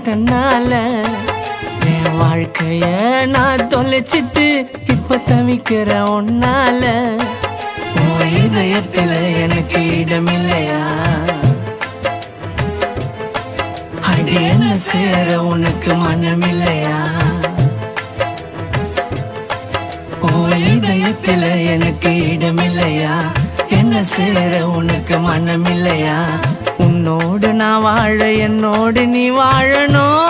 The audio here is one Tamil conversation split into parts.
தன்னால என் வாழ்க்கைய நான் தொலைச்சிட்டு இப்ப தவிக்கிற உன்னால உன் இதயத்துல எனக்கு இடமில்லையா? அடி என்ன சேர உனக்கு மனமில்லையா? உன் இதயத்துல எனக்கு இடமில்லையா? என்ன சேர உனக்கு மனமில்லையா? உன்னோடு நான் வாழ என்னோடு நீ வாழணும்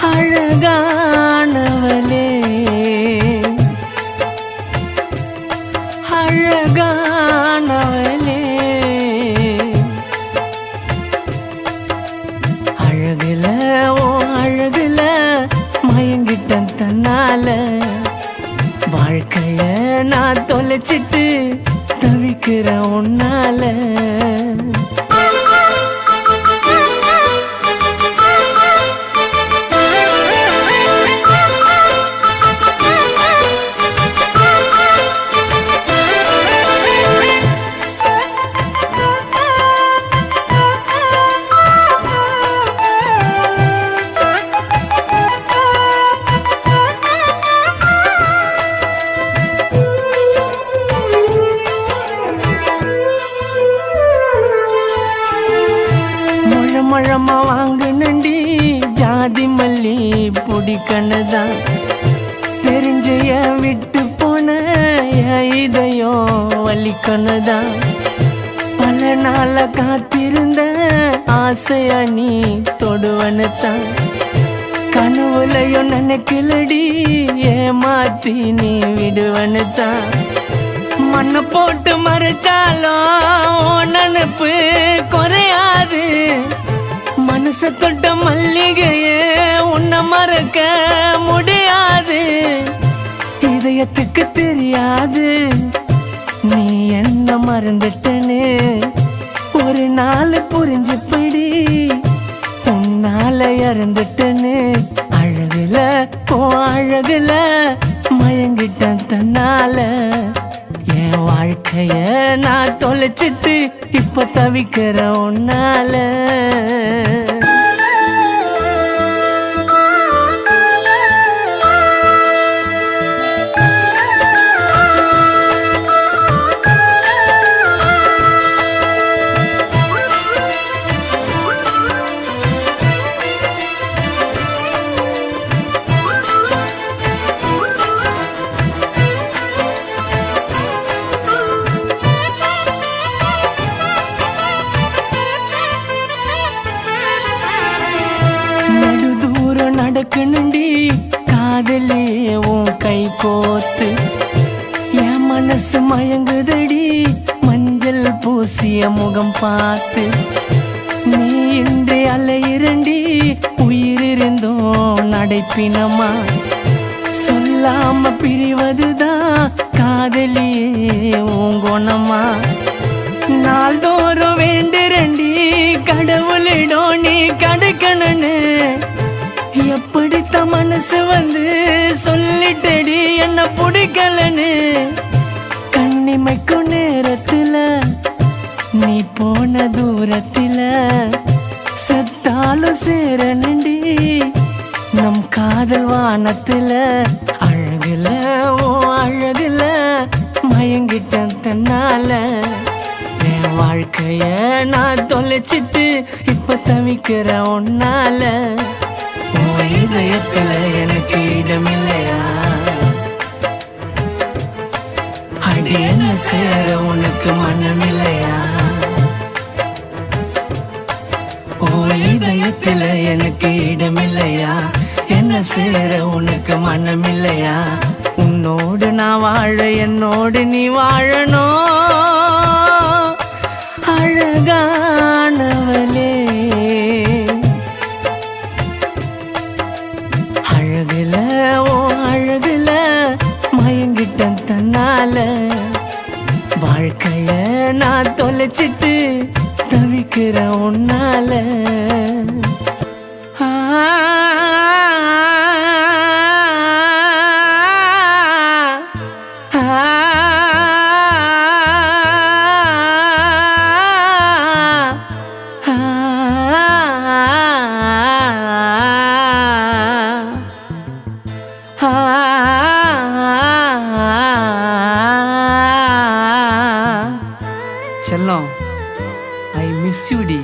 அழகானவளே, அழகானவளே. அழகுல ஓ அழகுல மயங்கிட்டன் தன்னால வாழ்க்கைய நான் தொலைச்சிட்டு தவிக்கிற உன்னால. மழமா வாங்கு நண்டி ஜாதி மல்லி பிடிக்கணுதான் தெரிஞ்சைய விட்டு போன இதயம் வலிக்கணுதான். பல நாள காத்திருந்த ஆசைய நீ தொடுவனுதான் கனவுலையும் நினைக்கலடி ஏமாத்தி நீ விடுவனுதான். மண்ணை போட்டு மறைச்சாலும் நினைப்பு குறையாது. மனச தொட்ட மல்லிகையே உன்னை மறக்க முடியாது. இதயத்துக்கு தெரியாது நீ என்ன மறந்துட்டனே. ஒரு நாள் புரிஞ்சுப்படி உன்னால இறந்துட்டனே. அழகுல ஓ அழகுல மயங்கிட்டன் தன்னால என் வாழ்க்கைய நான் தொலைச்சிட்டு இப்ப தவிக்கிற உன்னால. நடக்கணுண்டி காதலியே உன் கை கோத்து என் மனசு மயங்குதடி மஞ்சள் பூசிய முகம் பார்த்து. நீ இன்றே அலையிரண்டி உயிரிருந்தோம் நடைப்பினமா சொல்லாம பிரிவதுதான் காதலியே உன் குணமா. நாள்தோறும் வேண்டுரண்டி கடவுளிடம் நீ கிடைக்கணுன்னு. எப்படித்த மனசு வந்து சொல்லிட்டடி என்ன பிடிக்கலன்னு. கண்ணிமைக்கும் நேரத்துல நீ போன தூரத்துல செத்தாலும் சேரணுண்டி நம் காதல் வானத்துல. அழகுல ஓ அழகுல மயங்கிட்டன் தன்னால என் வாழ்க்கைய நான் தொலைச்சிட்டு இப்ப தவிக்கிற உன்னால. இதயத்துல எனக்கு இடமில்லையா? அடி என்ன சேர உனக்கு மனமில்லையா? ஓ இதயத்துல எனக்கு இடமில்லையா? என்ன சேர உனக்கு மனமில்லையா? உன்னோடு நான் வாழ என்னோடு நீ வாழணும் அழகானவளே. அழகுல ஓ அழகுல மயங்கிட்டேன் தன்னால. வாழ்க்கைய நான் தொலைச்சிட்டு தவிக்கிறேன் உன்னால. செல்லம், I miss you டி.